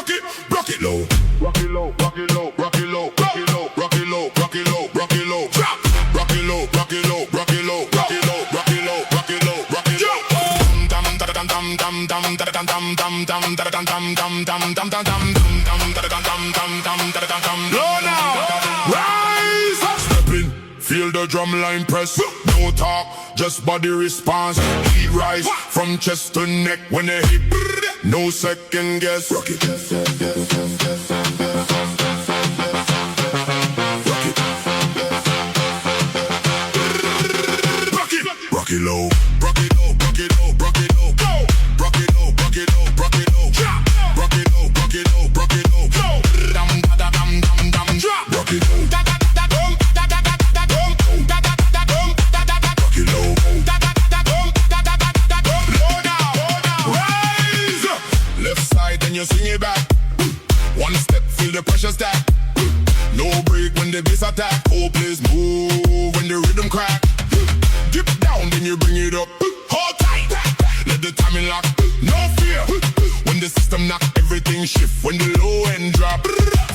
Bruk it low. Bruk it low, bruk it low, bruk it low, bruk it low, bruk it low, bruk it low, bruk it low, drop. Bruk it low, bruk it low, bruk it low, bruk it low, bruk it low, bruk it low, bruk it low. Dum dum dum dum dum dum dum dum dum dum dum dum dum dum dum dum dum. Low now, rise. Step in, feel the drum line press. No talk, just body response. Heat rise from chest to neck when they hit. No second guess. Bruk it. Bruk it low. Bruk it low. Bruk it low. Bruk it low. Go. Bruk it low. Bruk it low. Bruk it low. Drop. Bruk it low. Bruk it low. Bruk it low. Go. Dum da da dum dum dum. Drop. Bruk it low. Da da da dum da da da da dum da da da dum da da da. Bruk it low. Da da da dum da da da da dum. Low down. Rise. Left side, then you swing it back. One step, feel the pressure stack. No break when the bass attack. Whole place move when the rhythm crack. Dip down, then you bring it up. Hold tight, let the timing lock. No fear when the system knock. Everything shift when the low end drop.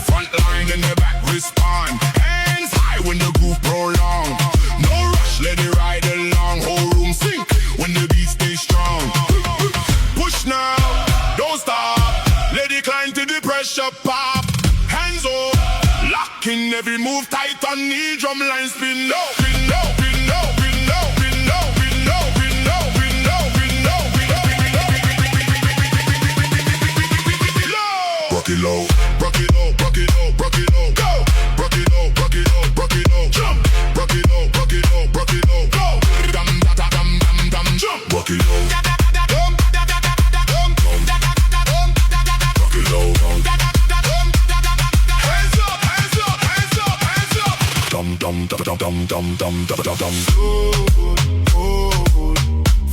Front line and the back respond. Hands high when the groove prolong. No rush, let it ride along. Whole room sink when the beat stay strong. Push now, don't stop. Let it climb to the pressure pop. Hands up, lock in every move tight on the drum line. Spin low, spin low, spin low, spin low, spin low, spin low, spin low, spin low, spin low, spin low. Bruk it low, bruk it low, bruk it low, bruk it low, go. Bruk it low, bruk it low, bruk it low, jump. Bruk it low, bruk it low, bruk it low, go. Dum da da dum dum dum, jump. Bruk it low. Dum dum dum dum dum dum dum dum. Good.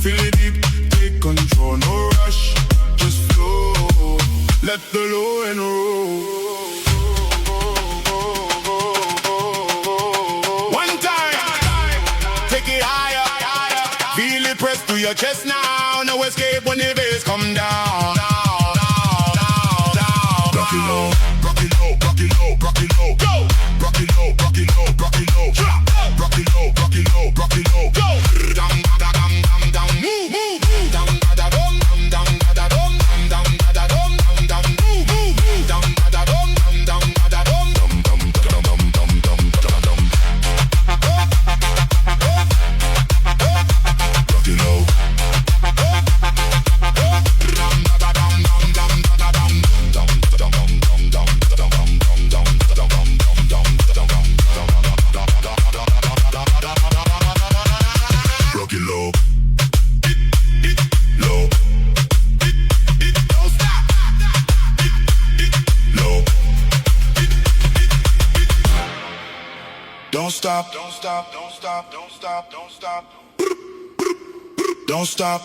Feel it deep, take control, no rush, just flow. Let the low end roll. One time, take it higher. Feel it press to your chest now. No escape when the bass come down. Bruk it low, bruk it low, bruk it low, bruk it low, go. Bruk it low, bruk it low, bruk it low, drop. Bruk it low, bruk it low, bruk it low, go. Dum da dum dum dum, move, move, move. Dum da dum dum dum da dum dum da dum dum dum, move, move, move. Dum da dum dum dum da dum dum dum dum dum dum dum. Bruk it low. Don't stop, don't stop, don't stop, don't stop, don't stop. Don't stop.